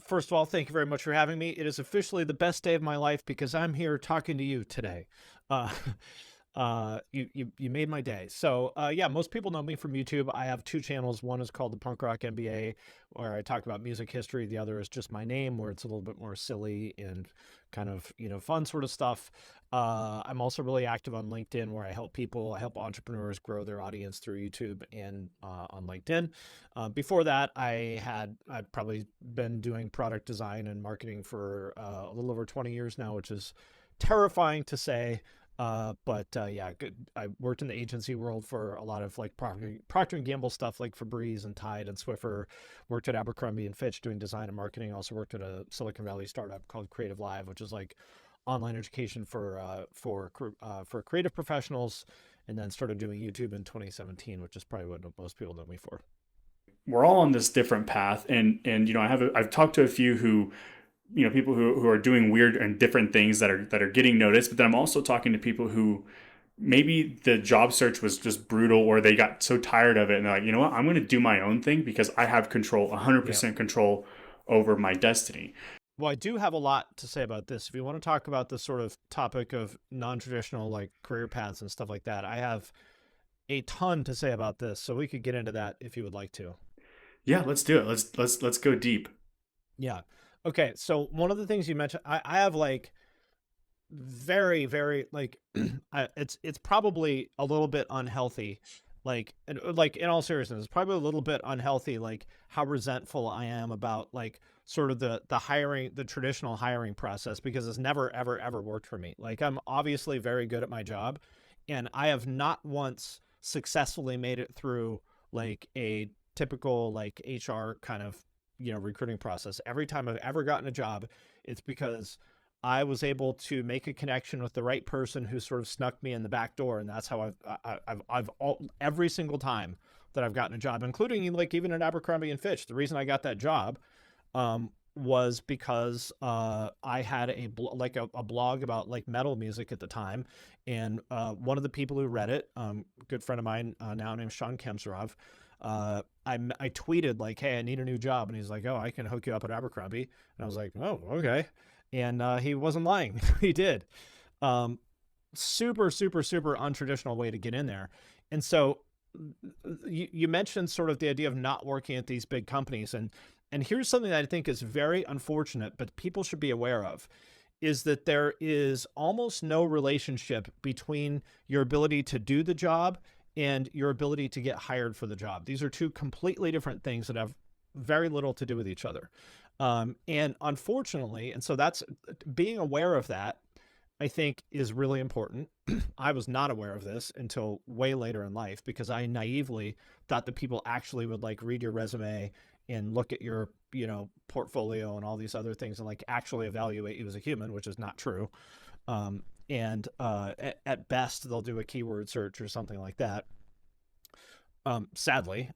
First of all, thank you very much for having me. It is officially the best day of my life because I'm here talking to you today. Uh, you made my day. So yeah, most people know me from YouTube. I have two channels. One is called the Punk Rock MBA, where I talk about music history. The other is just my name, where it's a little bit more silly and kind of fun sort of stuff. I'm also really active on LinkedIn, where I help entrepreneurs grow their audience through YouTube and on LinkedIn. Before that, I'd probably been doing product design and marketing for a little over 20 years now, which is terrifying to say. But yeah, good. I worked in the agency world for a lot of like Procter Gamble stuff like Febreze and Tide and Swiffer. Worked at Abercrombie and Fitch doing design and marketing. Also worked at a Silicon Valley startup called Creative Live, which is like online education for creative professionals. And then started doing YouTube in 2017, which is probably what most people know me for. We're all on this different path, and I've talked to a few who, people who are doing weird and different things that are getting noticed. But then I'm also talking to people who maybe the job search was just brutal, or they got so tired of it and they're like, you know what, I'm going to do my own thing because I have control, Yeah. 100% control over my destiny. Well, I do have a lot to say about this. If you want to talk about the sort of topic of non-traditional like career paths and stuff like that, I have a ton to say about this. So we could get into that if you would like to. Yeah, let's do it. Let's go deep. Yeah. Okay. So one of the things you mentioned, I have like very, very like, it's probably a little bit unhealthy. Like in all seriousness, it's probably a little bit unhealthy, like how resentful I am about like sort of the hiring, the traditional hiring process, because it's never, ever, ever worked for me. Like I'm obviously very good at my job, and I have not once successfully made it through like a typical like HR kind of recruiting process. Every time I've ever gotten a job, it's because I was able to make a connection with the right person who sort of snuck me in the back door, and that's how I've every single time that I've gotten a job, including like even at Abercrombie and Fitch. The reason I got that job was because I had a blog about like metal music at the time, and one of the people who read it, good friend of mine now named Sean Kemserov, I tweeted like, "Hey, I need a new job," and he's like, "Oh, I can hook you up at Abercrombie," and I was like, "Oh, okay," and he wasn't lying, he did. Um, Super, super, super untraditional way to get in there, and so you mentioned sort of the idea of not working at these big companies, and here's something that I think is very unfortunate, but people should be aware of, is that there is almost no relationship between your ability to do the job and your ability to get hired for the job. These are two completely different things that have very little to do with each other. And unfortunately, and so that's being aware of that, I think is really important. I was not aware of this until way later in life because I naively thought that people actually would like read your resume and look at your, portfolio and all these other things and like actually evaluate you as a human, which is not true. And at best, they'll do a keyword search or something like that. Sadly.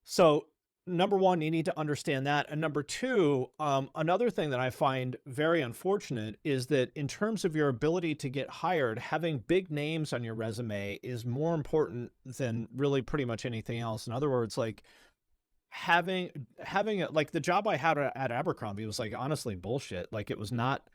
So number one, you need to understand that. And number two, another thing that I find very unfortunate is that in terms of your ability to get hired, having big names on your resume is more important than really pretty much anything else. In other words, like having like the job I had at Abercrombie was like honestly bullshit. Like it was not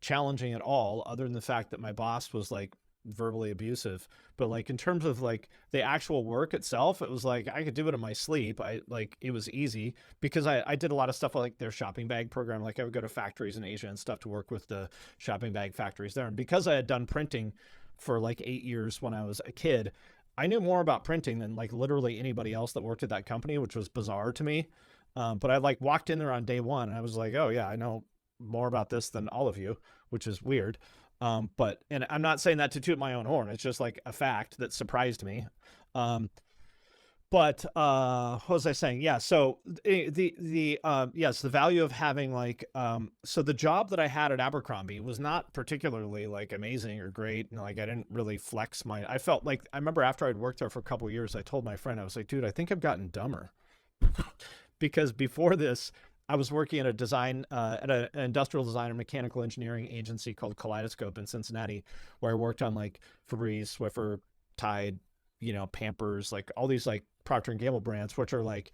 challenging at all, other than the fact that my boss was like verbally abusive. But like in terms of like the actual work itself, it was like I could do it in my sleep. I like it was easy because I did a lot of stuff like their shopping bag program. Like I would go to factories in Asia and stuff to work with the shopping bag factories there. And because I had done printing for like 8 years when I was a kid, I knew more about printing than like literally anybody else that worked at that company, which was bizarre to me. But I like walked in there on day one and I was like, oh yeah, I know more about this than all of you, which is weird. But and I'm not saying that to toot my own horn. It's just like a fact that surprised me. Um, but what was I saying? Yeah. So the yes, the value of having like so the job that I had at Abercrombie was not particularly like amazing or great. And like I didn't really flex my. I felt like I remember after I'd worked there for a couple of years, I told my friend I was like, dude, I think I've gotten dumber because before this, I was working at a design at an industrial design and mechanical engineering agency called Kaleidoscope in Cincinnati, where I worked on like Febreze, Swiffer, Tide, Pampers, like all these like Procter and Gamble brands, which are like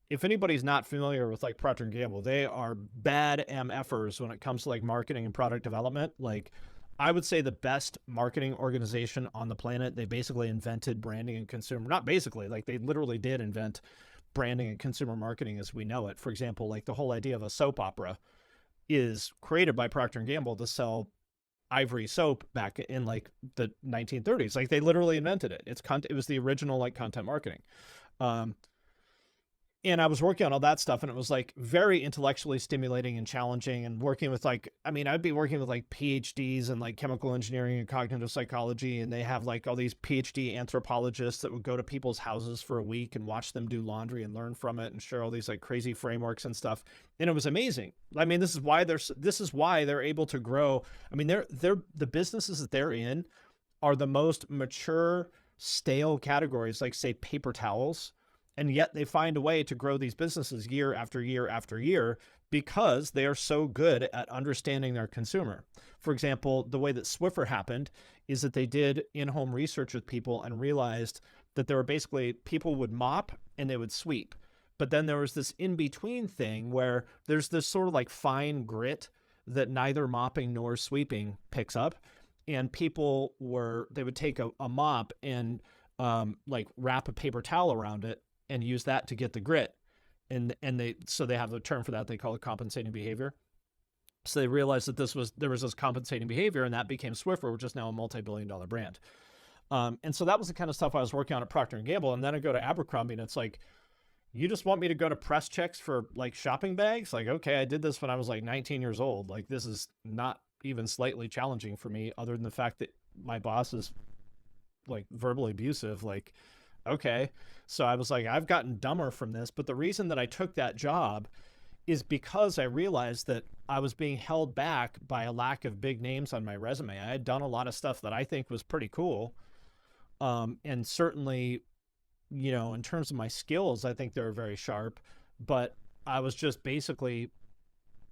if anybody's not familiar with like Procter Gamble, they are bad MFers when it comes to like marketing and product development. Like, I would say the best marketing organization on the planet. They basically invented branding and consumer, not basically, like they literally did invent branding and consumer marketing as we know it. For example, like the whole idea of a soap opera is created by Procter and Gamble to sell ivory soap back in like the 1930s. Like they literally invented it. It was the original like content marketing. Um, and I was working on all that stuff, and it was like very intellectually stimulating and challenging, and working with like, I mean, I'd be working with like PhDs in like chemical engineering and cognitive psychology, and they have like all these PhD anthropologists that would go to people's houses for a week and watch them do laundry and learn from it and share all these like crazy frameworks and stuff. And it was amazing. I mean, this is why they're able to grow. I mean, they're the businesses that they're in are the most mature, stale categories, like say paper towels, and yet they find a way to grow these businesses year after year after year because they are so good at understanding their consumer. For example, the way that Swiffer happened is that they did in-home research with people and realized that there were basically people would mop and they would sweep. But then there was this in-between thing where there's this sort of like fine grit that neither mopping nor sweeping picks up. And they would take a mop and like wrap a paper towel around it and use that to get the grit. And they have the term for that. They call it compensating behavior. So they realized that there was this compensating behavior, and that became Swiffer, which is now a multi-billion-dollar brand. And so that was the kind of stuff I was working on at Procter and Gamble. And then I go to Abercrombie, and it's like, you just want me to go to press checks for like shopping bags? Like, okay, I did this when I was like 19 years old. Like, this is not even slightly challenging for me, other than the fact that my boss is like verbally abusive. Like, okay. So I was like, I've gotten dumber from this. But the reason that I took that job is because I realized that I was being held back by a lack of big names on my resume. I had done a lot of stuff that I think was pretty cool. And certainly, in terms of my skills, I think they were very sharp. But I was just basically,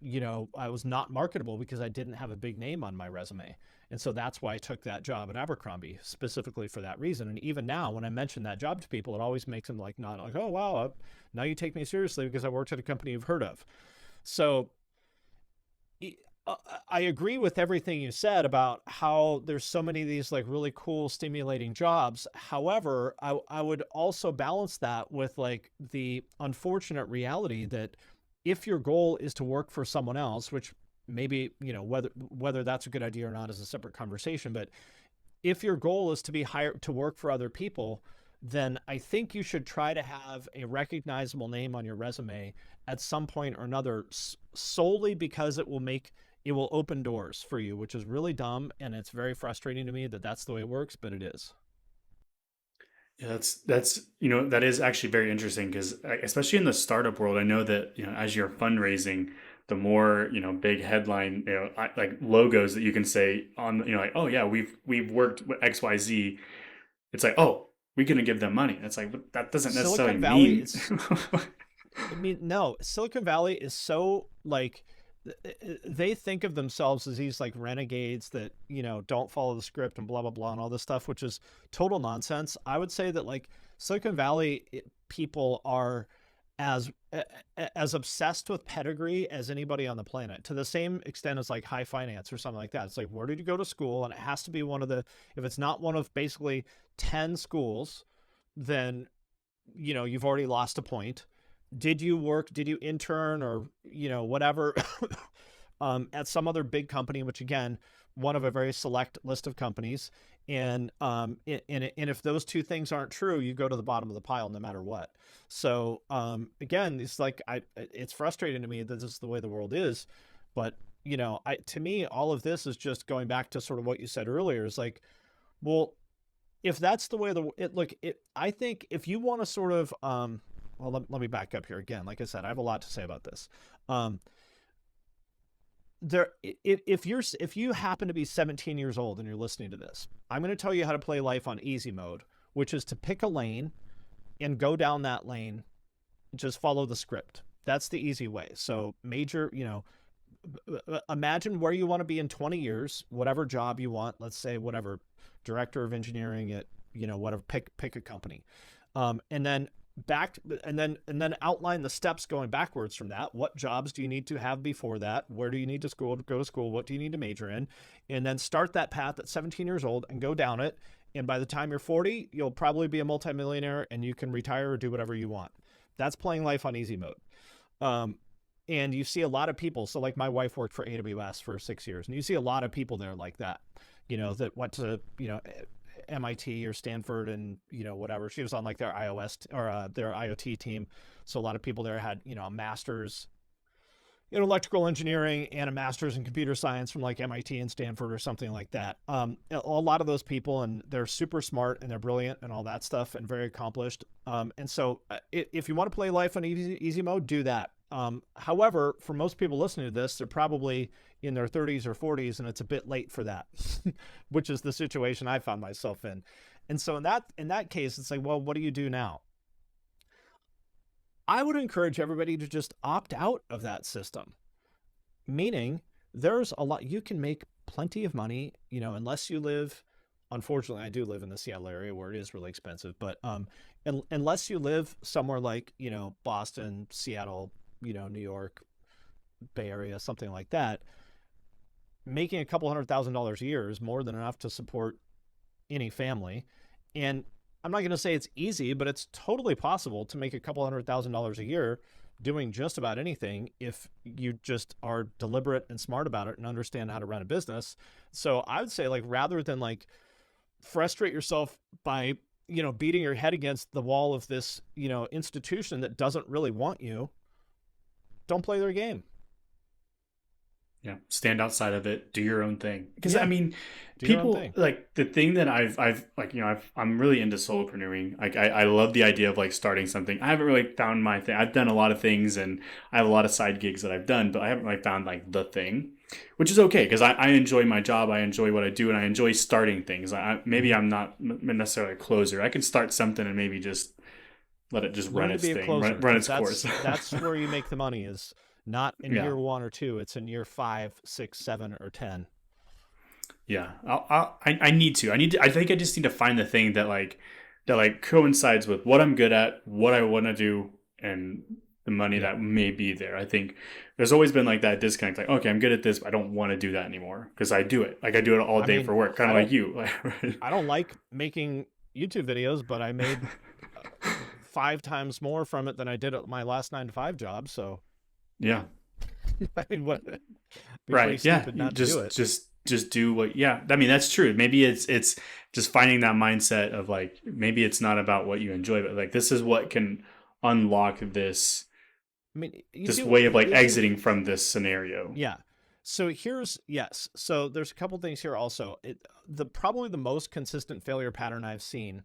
I was not marketable because I didn't have a big name on my resume. And so that's why I took that job at Abercrombie, specifically for that reason. And even now, when I mention that job to people, it always makes them like, not like, oh, wow, now you take me seriously because I worked at a company you've heard of. So I agree with everything you said about how there's so many of these like really cool, stimulating jobs. However, I would also balance that with like the unfortunate reality that if your goal is to work for someone else, which maybe, whether that's a good idea or not is a separate conversation, but if your goal is to be hired to work for other people, then I think you should try to have a recognizable name on your resume at some point or another, solely because it will open doors for you, which is really dumb. And it's very frustrating to me that that's the way it works, but it is. Yeah, that is actually very interesting because especially in the startup world, I know that as you're fundraising, the more big headline like logos that you can say on like, oh yeah, we've worked with XYZ. It's like, oh, we're gonna give them money. It's like, but that doesn't necessarily Silicon Valley mean. is I mean, no, Silicon Valley is so like they think of themselves as these like renegades that, don't follow the script and blah, blah, blah, and all this stuff, which is total nonsense. I would say that like Silicon Valley people are as as obsessed with pedigree as anybody on the planet, to the same extent as like high finance or something like that. It's like, where did you go to school? And it has to be if it's not one of basically 10 schools, then you've already lost a point. Did you intern or whatever at some other big company, which again, one of a very select list of companies. And if those two things aren't true, you go to the bottom of the pile no matter what. So again, it's like it's frustrating to me that this is the way the world is. But to me, all of this is just going back to sort of what you said earlier. Is like, well, if that's the way I think if you want to sort of well, let me back up here again. Like I said, I have a lot to say about this. If you happen to be 17 years old and you're listening to this, I'm going to tell you how to play life on easy mode, which is to pick a lane and go down that lane. Just follow the script. That's the easy way. So imagine where you want to be in 20 years, whatever job you want. Let's say whatever director of engineering at whatever. Pick a company, and then back, and then outline the steps going backwards from that. What jobs do you need to have before that? Where do you need to go to school? What do you need to major in? And then start that path at 17 years old and go down it. And by the time you're 40, you'll probably be a multimillionaire and you can retire or do whatever you want. That's playing life on easy mode. And you see a lot of people. So like my wife worked for AWS for 6 years, and you see a lot of people there like that, that went to, MIT or Stanford and, whatever. She was on like their iOS or their IoT team. So a lot of people there had, a master's in electrical engineering and a master's in computer science from like MIT and Stanford or something like that. A lot of those people, and they're super smart and they're brilliant and all that stuff and very accomplished. And so if you want to play life on easy mode, do that. However, for most people listening to this, they're probably in their 30s or 40s, and it's a bit late for that, which is the situation I found myself in. And so in that case, it's like, well, what do you do now? I would encourage everybody to just opt out of that system. Meaning, there's a lot, you can make plenty of money, unless you live, unfortunately, I do live in the Seattle area where it is really expensive, but unless you live somewhere like, Boston, Seattle, New York, Bay Area, something like that, making a couple $100,000 a year is more than enough to support any family. And I'm not going to say it's easy, but it's totally possible to make a couple $100,000 a year doing just about anything if you just are deliberate and smart about it and understand how to run a business. So I would say, like, rather than like frustrate yourself by, beating your head against the wall of this, institution that doesn't really want you, don't play their game. Yeah, stand outside of it, do your own thing. Because Yeah. People like the thing that I'm really into solopreneuring. Like I love the idea of like starting something. I haven't really found my thing. I've done a lot of things and I have a lot of side gigs that I've done, but I haven't really found like the thing, which is okay because I enjoy my job. I enjoy what I do, and I enjoy starting things. Maybe I'm not necessarily a closer. I can start something and maybe just let it just run its thing, run its course. That's where you make the money, is not in year 1 or 2. It's in year 5, 6, 7, or 10. Yeah, I need to. I think I just need to find the thing that coincides with what I'm good at, what I want to do, and the money that may be there. I think there's always been like that disconnect. Like, okay, I'm good at this, but I don't want to do that anymore because I do it. Like I do it all day for work, kind of like you. I don't like making YouTube videos, but I made 5 times more from it than I did at my last 9-to-5 job. So yeah, I mean, what? Right? Yeah, not to do it. Just do what. Yeah, I mean that's true. Maybe it's just finding that mindset of like, maybe it's not about what you enjoy, but like this is what can unlock this. I mean, this way of like exiting from this scenario. Yeah. So so there's a couple things here also. Probably the most consistent failure pattern I've seen,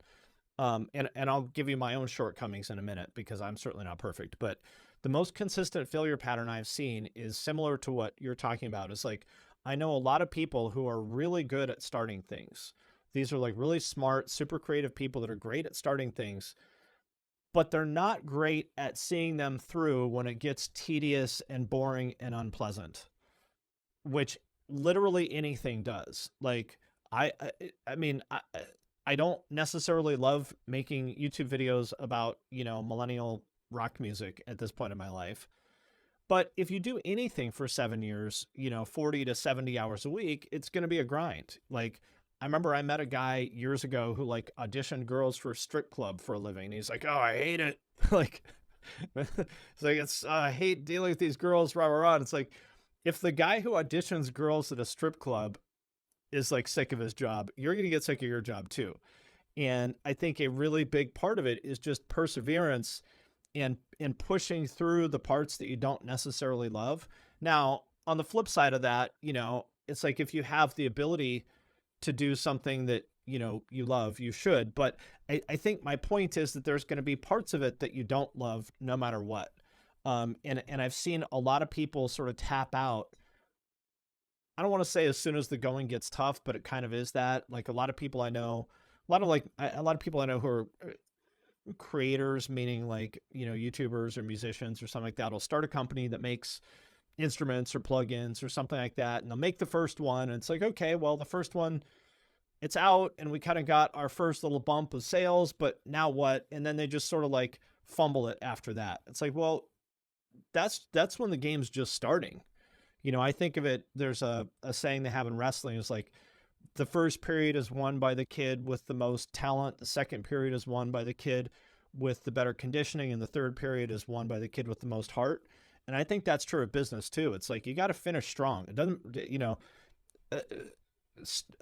and I'll give you my own shortcomings in a minute because I'm certainly not perfect, but the most consistent failure pattern I've seen is similar to what you're talking about. It's like, I know a lot of people who are really good at starting things. These are like really smart, super creative people that are great at starting things, but they're not great at seeing them through when it gets tedious and boring and unpleasant, which literally anything does. Like I mean, I don't necessarily love making YouTube videos about, millennial rock music at this point in my life. But if you do anything for 7 years, 40 to 70 hours a week, it's going to be a grind. Like, I remember I met a guy years ago who like auditioned girls for a strip club for a living. And he's like, oh, I hate it. Like, it's like, I hate dealing with these girls, rah, rah, rah. It's like, if the guy who auditions girls at a strip club is like sick of his job, you're going to get sick of your job too. And I think a really big part of it is just perseverance and pushing through the parts that you don't necessarily love. Now, on the flip side of that, it's like, if you have the ability to do something that, you love, you should. But I think my point is that there's going to be parts of it that you don't love no matter what. And I've seen a lot of people sort of tap out. I don't want to say as soon as the going gets tough, but it kind of is that. Like a lot of people I know, a lot of people I know who are creators, meaning like, YouTubers or musicians or something like that, will start a company that makes instruments or plugins or something like that. And they'll make the first one. And it's like, okay, well, the first one, it's out and we kind of got our first little bump of sales, but now what? And then they just sort of like fumble it after that. It's like, well, that's when the game's just starting. I think of it, there's a saying they have in wrestling, is like, the first period is won by the kid with the most talent, the second period is won by the kid with the better conditioning, and the third period is won by the kid with the most heart. And I think that's true of business too. It's like, you got to finish strong. It doesn't, uh,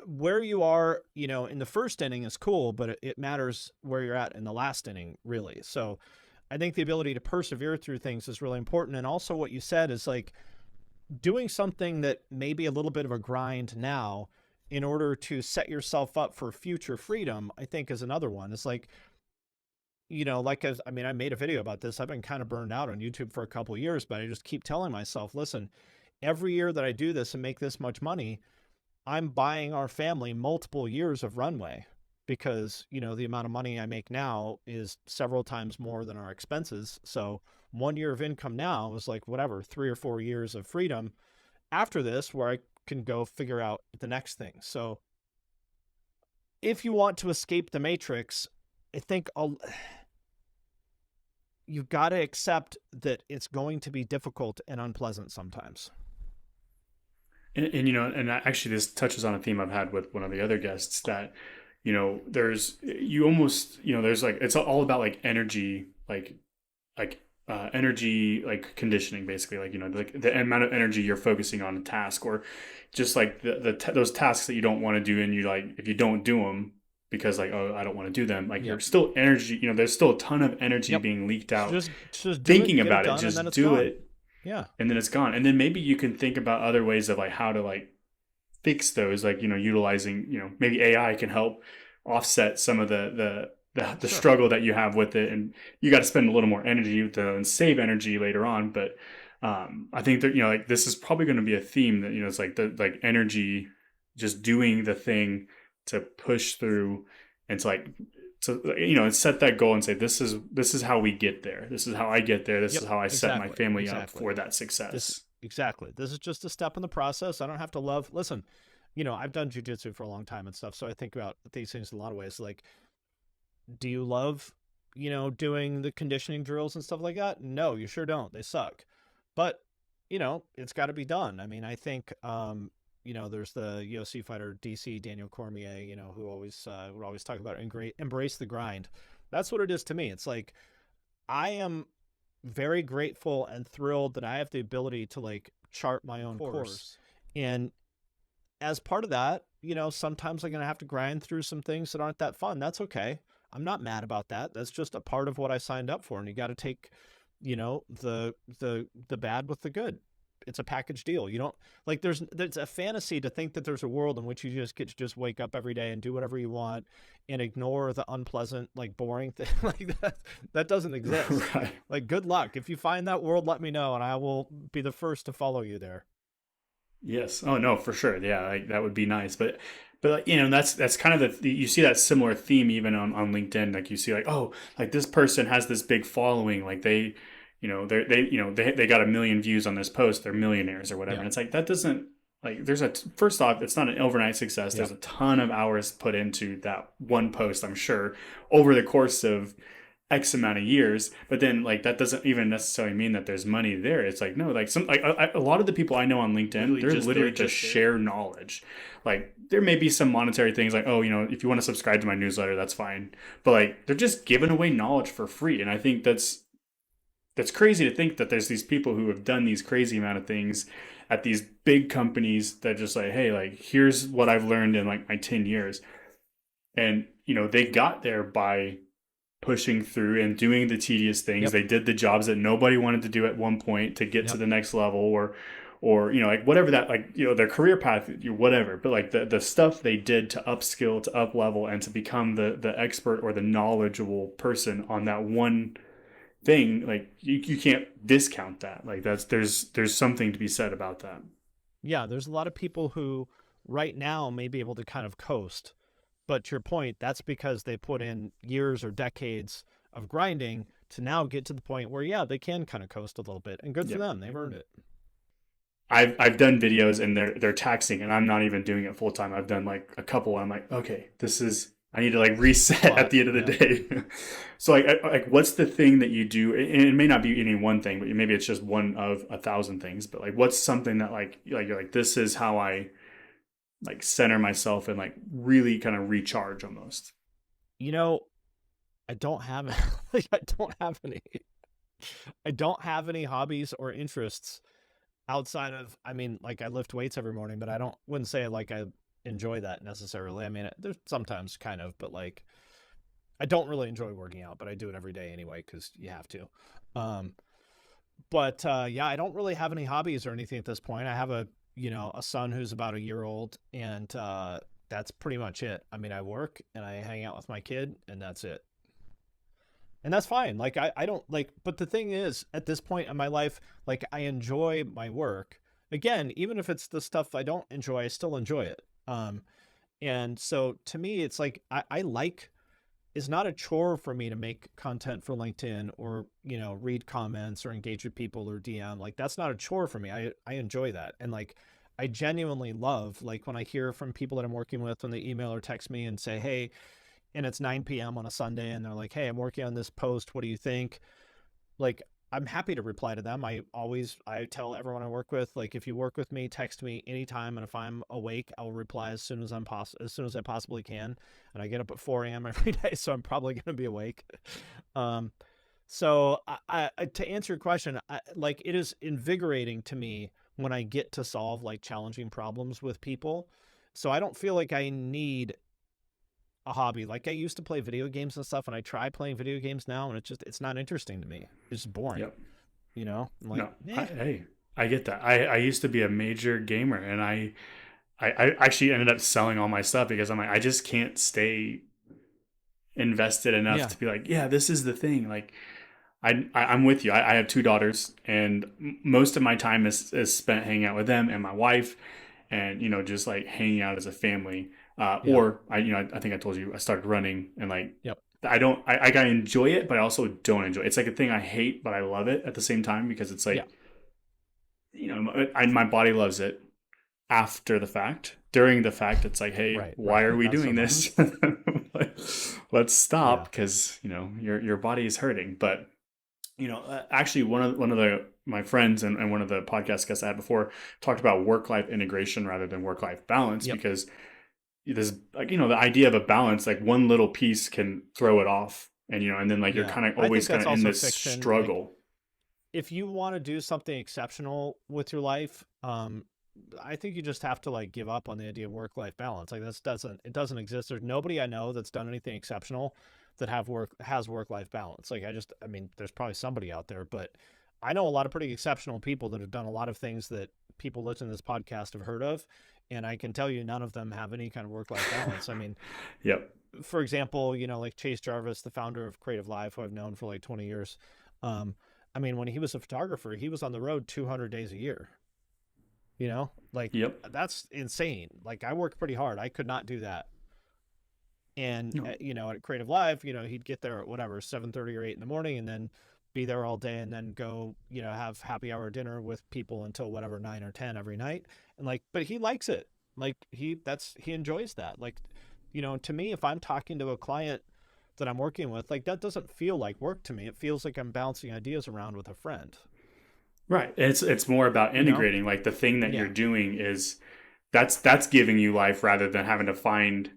where you are, in the first inning is cool, but it matters where you're at in the last inning, really. So I think the ability to persevere through things is really important. And also what you said is like, doing something that may be a little bit of a grind now in order to set yourself up for future freedom, I think is another one. It's like, like, I made a video about this. I've been kind of burned out on YouTube for a couple of years, but I just keep telling myself, listen, every year that I do this and make this much money, I'm buying our family multiple years of runway, because, the amount of money I make now is several times more than our expenses. So 1 year of income now is like, whatever, 3 or 4 years of freedom after this, where I can go figure out the next thing. So if you want to escape the matrix, I think you've got to accept that it's going to be difficult and unpleasant sometimes. And actually this touches on a theme I've had with one of the other guests, that there's, there's like, it's all about like energy, energy, like conditioning, basically, like, like the amount of energy you're focusing on a task, or just like those tasks that you don't want to do, and you like, if you don't do them because like, oh, I don't want to do them, like, you're still energy, there's still a ton of energy being leaked out. Just do Thinking it, get about it it, done, and then just it's do gone. it, Yeah. and then it's gone. And then maybe you can think about other ways of like how to like fix those, like, utilizing, maybe AI can help offset some of the Sure. struggle that you have with it, and you got to spend a little more energy to and save energy later on. But I think that, like, this is probably going to be a theme that, it's like the like energy, just doing the thing to push through, and to like, and set that goal and say, this is how we get there, this is how I get there, this Yep. is how I set my Exactly. family up Exactly. for that success. Exactly. This is just a step in the process. I don't have to love. Listen, I've done jujitsu for a long time and stuff, so I think about these things in a lot of ways. Like, do you love, doing the conditioning drills and stuff like that? No, you sure don't. They suck. But, it's got to be done. I mean, I think, there's the UFC fighter DC Daniel Cormier, who always would always talk about embrace the grind. That's what it is to me. It's like, I am very grateful and thrilled that I have the ability to like chart my own course. And as part of that, sometimes I'm going to have to grind through some things that aren't that fun. That's okay. I'm not mad about that. That's just a part of what I signed up for. And you got to take, the bad with the good. It's a package deal. You don't like, there's a fantasy to think that there's a world in which you just get to just wake up every day and do whatever you want and ignore the unpleasant, like boring thing. Like that doesn't exist. Right. Like, good luck. If you find that world, let me know and I will be the first to follow you there. Yes. Oh no, for sure. Yeah, like, that would be nice. But like, that's kind of you see that similar theme even on LinkedIn. Like, you see like, oh, like this person has this big following, like they got 1 million views on this post, they're millionaires or whatever. Yeah. And it's like, that doesn't, like, first off, it's not an overnight success. Yeah. There's a ton of hours put into that one post, I'm sure, over the course of X amount of years. But then, like, that doesn't even necessarily mean that there's money there. It's like, no, like, a lot of the people I know on LinkedIn, they're literally just share knowledge. Like, there may be some monetary things, like, oh, if you want to subscribe to my newsletter, that's fine. But like, they're just giving away knowledge for free. And I think that's crazy to think that there's these people who have done these crazy amount of things at these big companies that just like, hey, like, here's what I've learned in like my 10 years. And, they got there by pushing through and doing the tedious things. Yep. They did the jobs that nobody wanted to do at one point to get to the next level, or like whatever that, like, their career path, whatever. But like the stuff they did to upskill, to up level, and to become the expert or the knowledgeable person on that one thing, like, you can't discount that. Like, there's something to be said about that. Yeah, there's a lot of people who right now may be able to kind of coast, but to your point, that's because they put in years or decades of grinding to now get to the point where, yeah, they can kind of coast a little bit, and good for them. They've earned it. I've done videos and they're taxing, and I'm not even doing it full time. I've done like a couple, and I'm like, okay, this is I need to like reset at But the end of the yeah, day. So like what's the thing that you do? And it may not be any one thing, but maybe it's just one of a thousand things. But like, what's something that like you're like, this is how I like center myself and like really kind of recharge almost. you know, I don't have like I don't have any hobbies or interests outside of, I mean, like I lift weights every morning, but I don't wouldn't say like I enjoy that necessarily. I mean, there's sometimes kind of, but like I don't really enjoy working out, but I do it every day anyway because you have to. Um, but yeah, I don't really have any hobbies or anything at this point. I have a son who's about a year old, and that's pretty much it. I mean, I work and I hang out with my kid, and that's it. And that's fine. Like I don't like, but the thing is, at this point in my life, like I enjoy my work. Again, even if it's the stuff I don't enjoy, I still enjoy it. And so to me, it's like I like, it's not a chore for me to make content for LinkedIn or, read comments or engage with people or DM. Like that's not a chore for me. I enjoy that. And like I genuinely love like when I hear from people that I'm working with when they email or text me and say, "Hey," and it's 9 p.m. on a Sunday and they're like, "Hey, I'm working on this post. What do you think?" Like I'm happy to reply to them. I tell everyone I work with, like if you work with me, text me anytime, and if I'm awake, I will reply as soon as as soon as I possibly can. And I get up at 4 a.m. every day, so I'm probably going to be awake. Um, so to answer your question, like it is invigorating to me when I get to solve like challenging problems with people. So I don't feel like I need a hobby. Like I used to play video games and stuff, and I try playing video games now, and it's not interesting to me. It's just boring. Yep. I'm like, No, eh. hey, I get that. I used to be a major gamer, and I actually ended up selling all my stuff because I'm like, I just can't stay invested enough Yeah, to be like, yeah, this is the thing. Like, I'm with you. I have two daughters, and most of my time is spent hanging out with them and my wife, and just like hanging out as a family. yeah, Or I think I told you I started running, and like yep, I enjoy it, but I also don't enjoy it. It's like a thing I hate, but I love it at the same time because it's yeah, like my body loves it after the fact. During the fact, it's like, hey, right, why right. are we Not so doing much. this? Like, let's stop Yeah, because your body is hurting. But actually, one of the my friends and one of the podcast guests I had before talked about work life integration rather than work life balance yep, because there's like the idea of a balance, like one little piece can throw it off, and then like you're yeah. kind of I always think kind that's of in also this fiction. Like struggle. if you want to do something exceptional with your life, I think you just have to like give up on the idea of work-life balance. Like it doesn't exist. There's nobody I know that's done anything exceptional that has work-life balance. Like I mean, there's probably somebody out there, but I know a lot of pretty exceptional people that have done a lot of things that people listening to this podcast have heard of, and I can tell you none of them have any kind of work-life balance. I mean, Yep. for example, like Chase Jarvis, the founder of Creative Live, who I've known for like 20 years. Um, I mean, when he was a photographer, he was on the road 200 days a year. Like Yep. that's insane. Like I worked pretty hard. I could not do that. And No. at Creative Live, he'd get there at whatever 7:30 or 8 in the morning, and then be there all day, and then go, have happy hour dinner with people until whatever 9 or 10 every night. And like, but he likes it. Like he enjoys that. Like, to me, if I'm talking to a client that I'm working with, like that doesn't feel like work to me. It feels like I'm bouncing ideas around with a friend. Right. It's more about You know? integrating. Like the thing that you're Yeah. doing is that's giving you life rather than having to find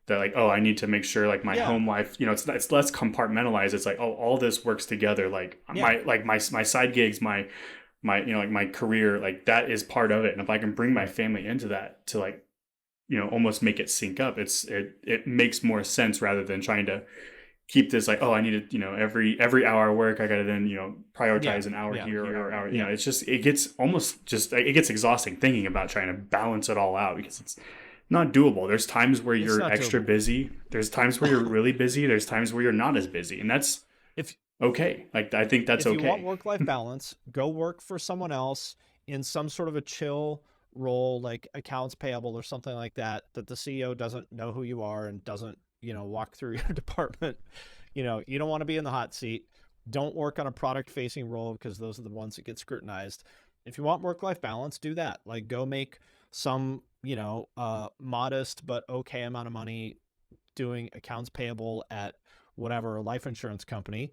that like, oh, I need to make sure like my Yeah. home life, it's less compartmentalized. It's like, oh, all this works together. Like Yeah. my side gigs, my like my career, like that is part of it. And if I can bring my Right. family into that to like, almost make it sync up, it makes more sense rather than trying to keep this like, oh, I need to, every hour I work, I gotta then, Yeah. prioritize an hour Yeah. here or hour, Yeah. it's just, it gets almost just, it gets exhausting thinking about trying to balance it all out because it's not doable. There's times where It's you're not extra doable. busy. There's times where you're really busy. There's times where you're not as busy. And that's If okay. Like, I think that's if you want okay. work-life balance, go work for someone else in some sort of a chill role like accounts payable or something like that the CEO doesn't know who you are and doesn't, walk through your department. You don't want to be in the hot seat. Don't work on a product facing role because those are the ones that get scrutinized. If you want work-life balance, do that. Like go make some, modest but okay amount of money doing accounts payable at whatever life insurance company,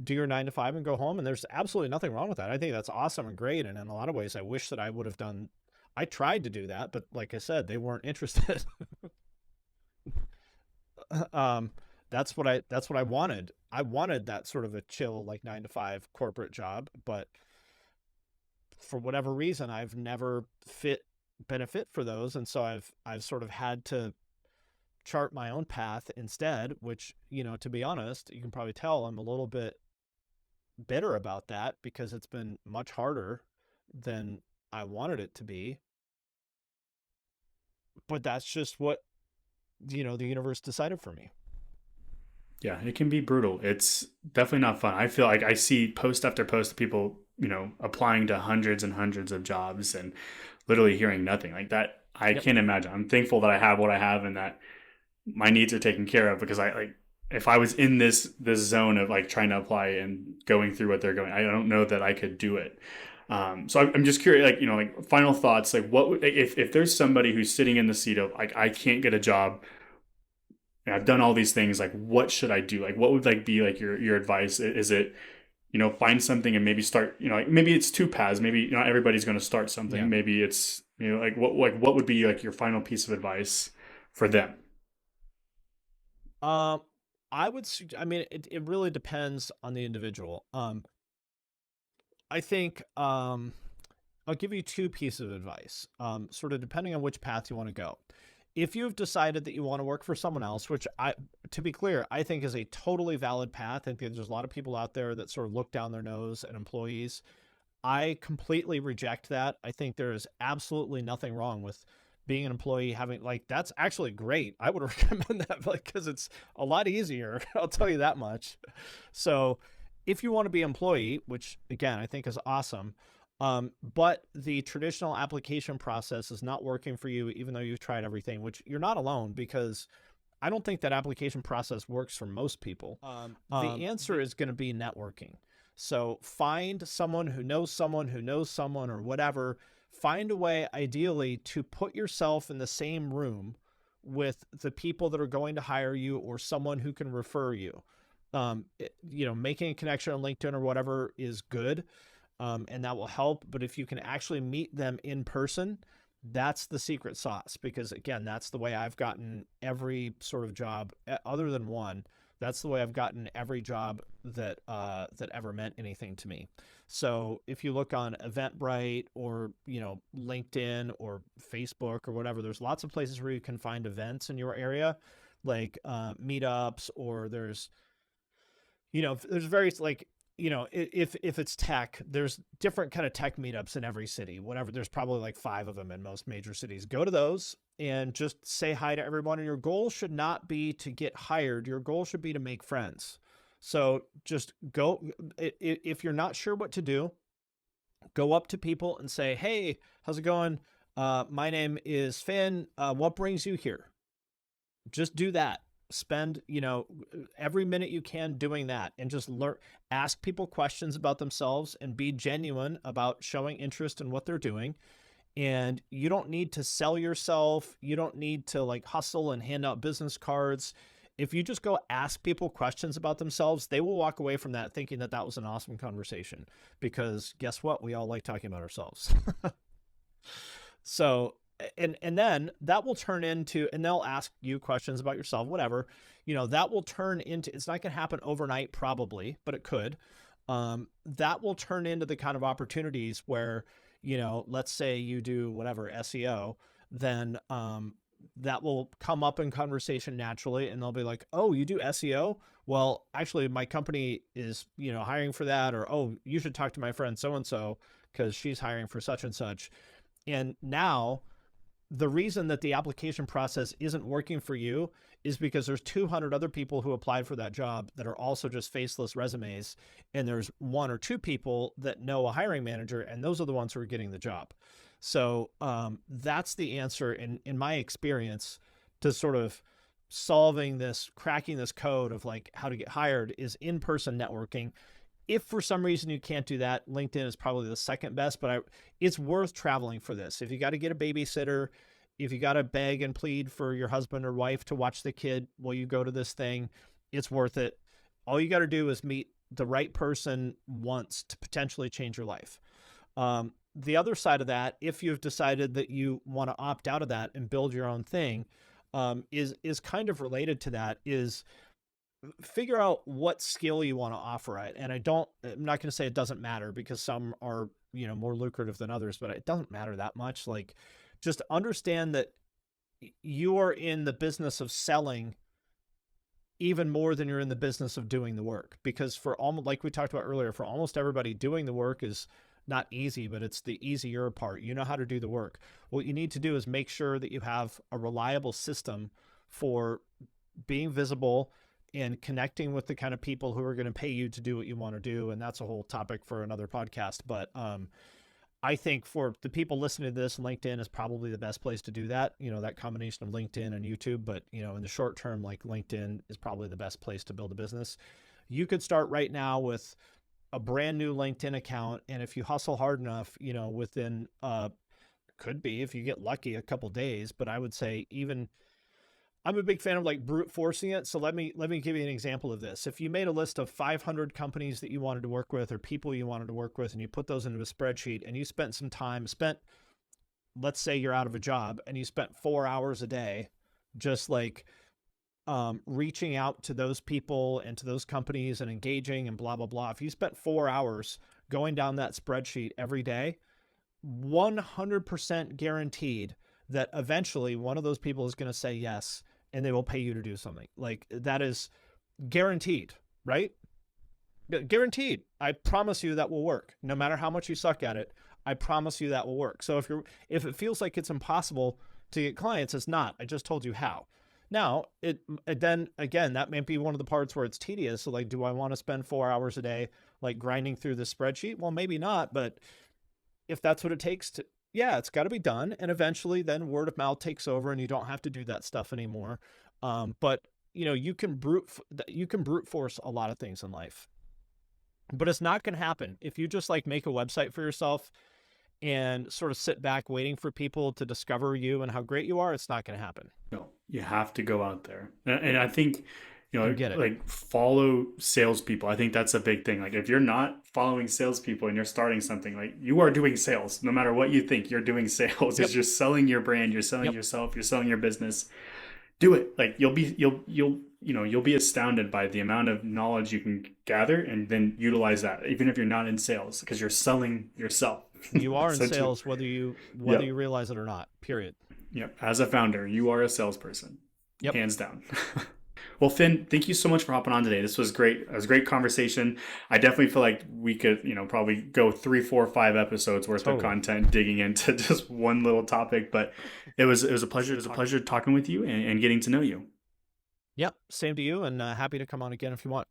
do your 9 to 5 and go home. And there's absolutely nothing wrong with that. I think that's awesome and great. And in a lot of ways, I wish that I would have done, I tried to do that, but like I said, they weren't interested. um, that's what I wanted. I wanted that sort of a chill, like 9 to 5 corporate job, but for whatever reason, I've never been a fit for those. And so I've sort of had to chart my own path instead, which, to be honest, you can probably tell I'm a little bit bitter about that because it's been much harder than I wanted it to be. But that's just what, the universe decided for me. Yeah, it can be brutal. It's definitely not fun. I feel like I see post after post of people, applying to hundreds and hundreds of jobs and literally hearing nothing like that. I Yep. can't imagine. I'm thankful that I have what I have and that my needs are taken care of, because I like, if I was in this zone of like trying to apply and going through what they're going, I don't know that I could do it. So I'm just curious, like, like final thoughts, like what would, if there's somebody who's sitting in the seat of like, I can't get a job, and I've done all these things, like what should I do? Like what would like be like your advice? Is it, find something and maybe start, like maybe it's two paths. Maybe not everybody's going to start something. Yeah. Maybe it's, what would be like your final piece of advice for them? Um, I mean, it really depends on the individual. I think, I'll give you two pieces of advice, sort of depending on which path you want to go. If you've decided that you want to work for someone else, which to be clear, I think is a totally valid path. I think there's a lot of people out there that sort of look down their nose at employees. I completely reject that. I think there is absolutely nothing wrong with being an employee, having like, that's actually great. I would recommend that, like, because it's a lot easier. I'll tell you that much. So if you want to be an employee, which again, I think is awesome, but the traditional application process is not working for you, even though you've tried everything, which you're not alone, because I don't think that application process works for most people. The answer is going to be networking. So find someone who knows someone who knows someone or whatever. Find a way, ideally, to put yourself in the same room with the people that are going to hire you or someone who can refer you. Making a connection on LinkedIn or whatever is good, and that will help. But if you can actually meet them in person, that's the secret sauce, because again, that's the way I've gotten every sort of job other than one. That's the way I've gotten every job that ever meant anything to me. So if you look on Eventbrite or, LinkedIn or Facebook or whatever, there's lots of places where you can find events in your area, like meetups, or there's various, like, if it's tech, there's different kind of tech meetups in every city, whatever. There's probably like 5 of them in most major cities. Go to those and just say hi to everyone. And your goal should not be to get hired. Your goal should be to make friends. So just go. If you're not sure what to do, go up to people and say, hey, how's it going? My name is Finn. What brings you here? Just do that. Spend, every minute you can doing that, and just ask people questions about themselves and be genuine about showing interest in what they're doing. And you don't need to sell yourself. You don't need to like hustle and hand out business cards. If you just go ask people questions about themselves, they will walk away from that thinking that that was an awesome conversation, because guess what? We all like talking about ourselves. So, and then that will turn into, and they'll ask you questions about yourself, whatever, that will turn into, it's not going to happen overnight probably, but it could. That will turn into the kind of opportunities where, let's say you do whatever SEO, then, that will come up in conversation naturally, and they'll be like, oh, you do SEO? Well, actually my company is, hiring for that. Or, oh, you should talk to my friend so-and-so because she's hiring for such and such. And now the reason that the application process isn't working for you is because there's 200 other people who applied for that job that are also just faceless resumes. And there's 1 or 2 people that know a hiring manager, and those are the ones who are getting the job. So that's the answer in my experience to sort of cracking this code of like how to get hired, is in-person networking. If for some reason you can't do that, LinkedIn is probably the second best, but it's worth traveling for this. If you got to get a babysitter, if you got to beg and plead for your husband or wife to watch the kid while you go to this thing, it's worth it. All you got to do is meet the right person once to potentially change your life. The other side of that, if you've decided that you want to opt out of that and build your own thing, is kind of related to that, is figure out what skill you want to offer it. And I'm not going to say it doesn't matter, because some are, more lucrative than others, but it doesn't matter that much. Like, just understand that you are in the business of selling even more than you're in the business of doing the work. Because for almost, like we talked about earlier, for almost everybody, doing the work is not easy, but it's the easier part. You know how to do the work. What you need to do is make sure that you have a reliable system for being visible and connecting with the kind of people who are going to pay you to do what you want to do. And that's a whole topic for another podcast. But I think for the people listening to this, LinkedIn is probably the best place to do that. That combination of LinkedIn and YouTube. But, in the short term, like, LinkedIn is probably the best place to build a business. You could start right now with a brand new LinkedIn account. And if you hustle hard enough, within, could be, if you get lucky, a couple days, but I would say even, I'm a big fan of like brute forcing it. So let me give you an example of this. If you made a list of 500 companies that you wanted to work with or people you wanted to work with, and you put those into a spreadsheet, and you spent some time, let's say you're out of a job and you spent 4 hours a day, just like, reaching out to those people and to those companies and engaging and blah, blah, blah. If you spent 4 hours going down that spreadsheet every day, 100% guaranteed that eventually one of those people is going to say yes, and they will pay you to do something. Like, that is guaranteed, right? Guaranteed. I promise you that will work. No matter how much you suck at it, I promise you that will work. So if it feels like it's impossible to get clients, it's not. I just told you how. Now, then again, that may be one of the parts where it's tedious. So like, do I want to spend 4 hours a day, like, grinding through the spreadsheet? Well, maybe not, but if that's what it takes to, yeah, it's got to be done. And eventually then word of mouth takes over and you don't have to do that stuff anymore. But you can brute force a lot of things in life, but it's not going to happen if you just like make a website for yourself and sort of sit back waiting for people to discover you and how great you are. It's not going to happen. No, you have to go out there. And I think, Get it. like, follow salespeople. I think that's a big thing. Like, if you're not following salespeople and you're starting something, like, you are doing sales. No matter what you think, you're doing sales. Yep. You're selling your brand, you're selling Yep. yourself, you're selling your business. Do it. Like, you'll be astounded by the amount of knowledge you can gather and then utilize that, even if you're not in sales, because you're selling yourself. You are in sales, whether you realize it or not, period. Yep. As a founder, you are a salesperson. Yep. Hands down. Well, Finn, thank you so much for hopping on today. This was great. It was a great conversation. I definitely feel like we could, probably go 3, 4, 5 episodes worth of content digging into just one little topic. But it was a pleasure. It was a pleasure talking with you and getting to know you. Yep. Same to you, and happy to come on again if you want.